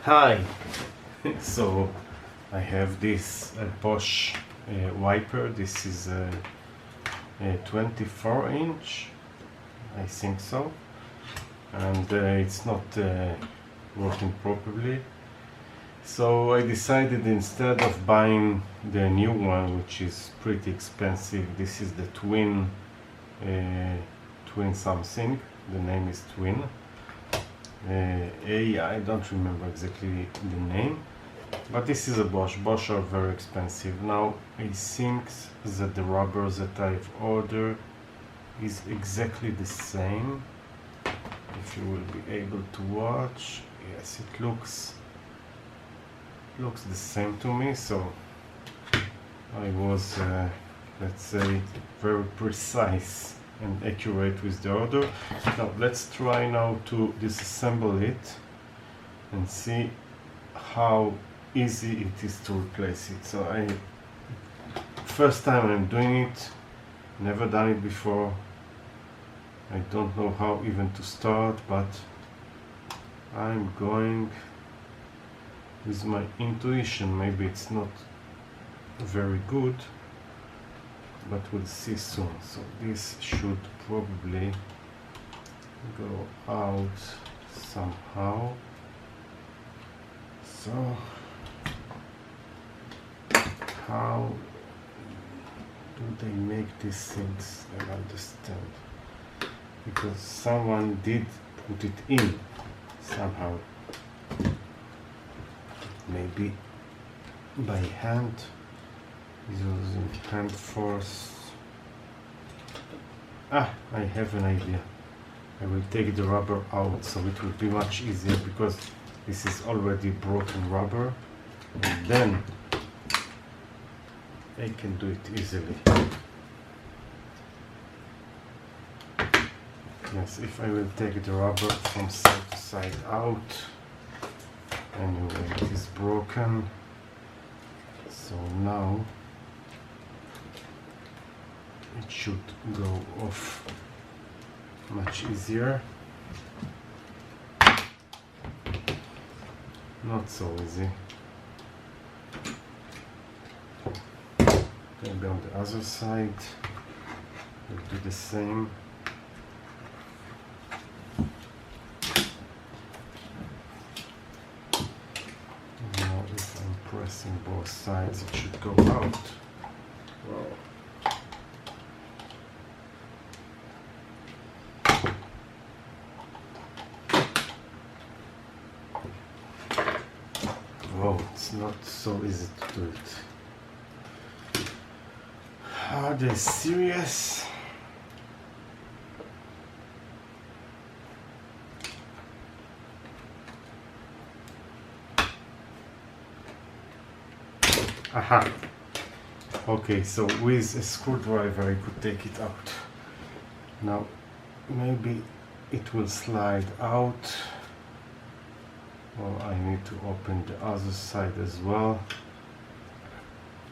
Hi! So I have this Bosch wiper. This is a 24 inch, I think so, and it's not working properly. So I decided, instead of buying the new one, which is pretty expensive, this is the twin something. The name is Twin. I don't remember exactly the name, but this is a Bosch. Bosch are very expensive. Now I think that the rubber that I've ordered is exactly the same. If you will be able to watch, yes, it looks the same to me. So I was, let's say, very precise and accurate with the order. Now let's try now to disassemble it and see how easy it is to replace it. So first time I'm doing it, never done it before. I don't know how even to start, but I'm going with my intuition. Maybe it's not very good, but we'll see soon. So this should probably go out somehow. So how do they make these things? I don't understand, because someone did put it in somehow, maybe by hand, using hand force. I have an idea. I will take the rubber out, so it will be much easier, because this is already broken rubber, and then I can do it easily. Yes, if I will take the rubber from side to side out. Anyway, it is broken, so now it should go off much easier. Not so easy. Maybe on the other side we'll do the same. Now if I'm pressing both sides, it should go out. Wow. Whoa, it's not so easy to do it. Are they serious? Aha! Okay, so with a screwdriver I could take it out. Now maybe it will slide out, or I need to open the other side as well.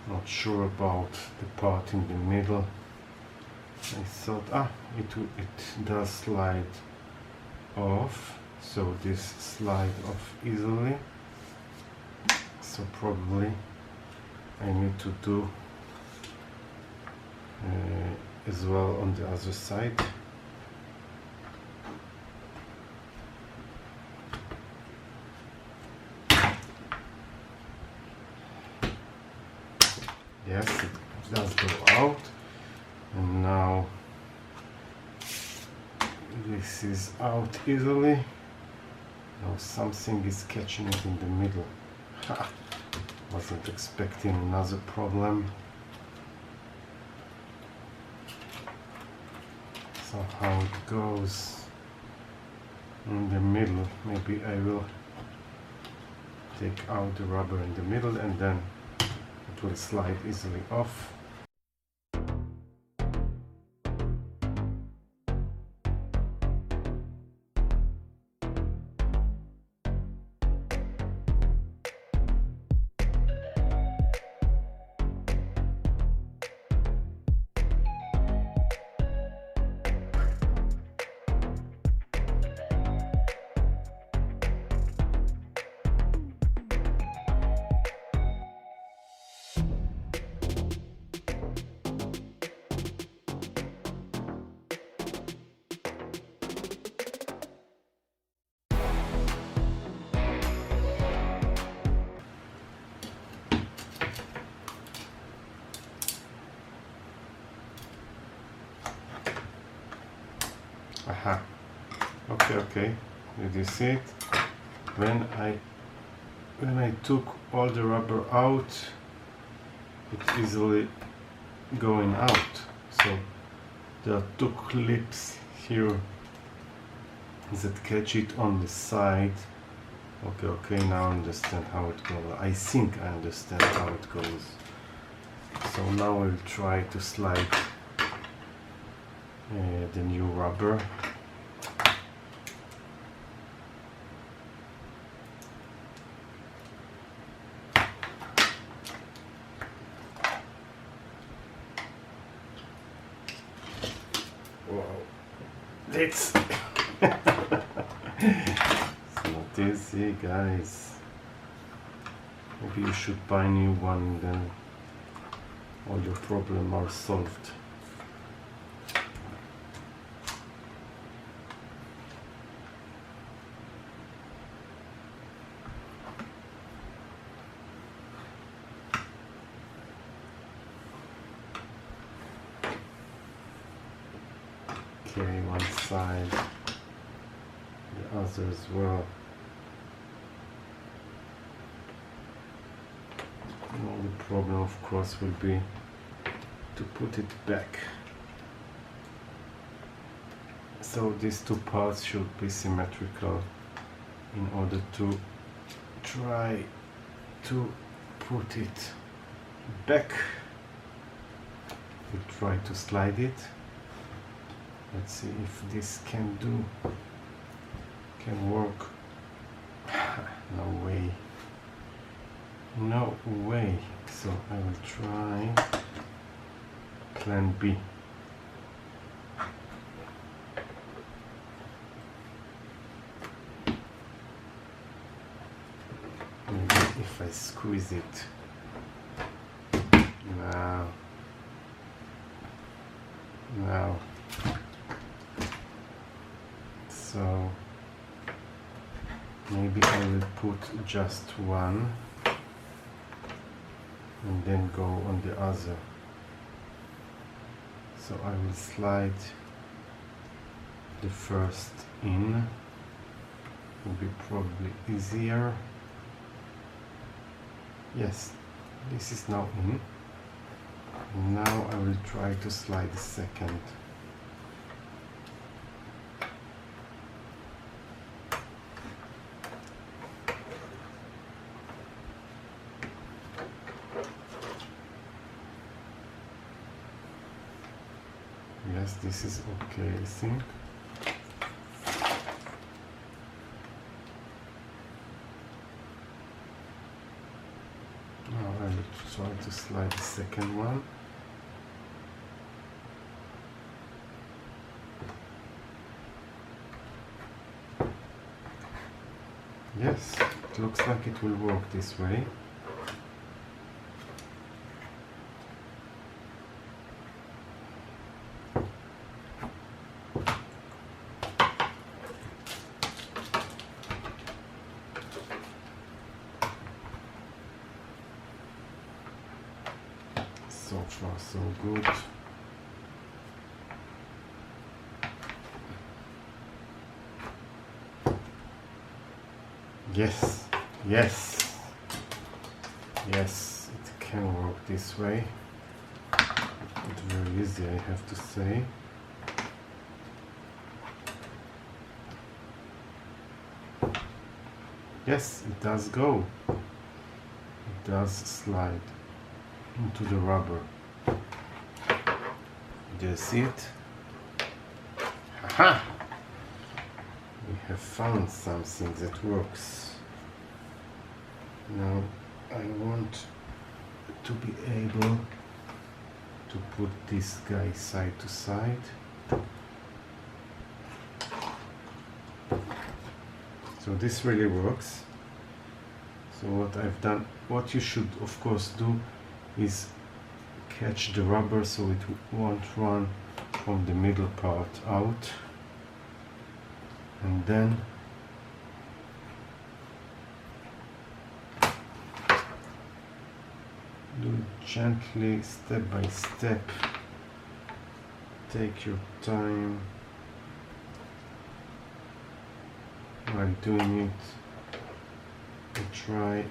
Not sure about the part in the middle. I thought, it does slide off, so this slide off easily. So probably I need to do as well on the other side. Yes, it does go out, and now this is out easily. Now something is catching it in the middle. Ha! Wasn't expecting another problem. So how it goes in the middle, maybe I will take out the rubber in the middle, and then it will slide easily off. Aha. Okay. Did you see it? When I took all the rubber out, it's easily going out. So there are two clips here that catch it on the side. Okay, now I understand how it goes. I think I understand how it goes. So now I'll try to slide the new rubber. Wow, it's not easy, guys. Maybe you should buy a new one, then all your problems are solved. Okay, one side, the other as well. Now the problem, of course, will be to put it back. So these two parts should be symmetrical in order to try to put it back. We'll try to slide it. Let's see if this can work. No way. No way. So I will try plan B. Maybe if I squeeze it. Now. So maybe I will put just one and then go on the other. So I will slide the first in, will be probably easier. Yes, this is now in. Now I will try to slide the second. Yes, this is okay, I think. Now I will try to slide the second one. Yes, it looks like it will work this way. So far, so good. Yes, it can work this way. It's very easy, I have to say. Yes, it does go. It does slide into the rubber. Do you see it? Haha! We have found something that works. Now I want to be able to put this guy side to side. So this really works. So what I've done, what you should of course do is catch the rubber so it won't run from the middle part out, and then do it gently, step by step. Take your time. while doing it, I try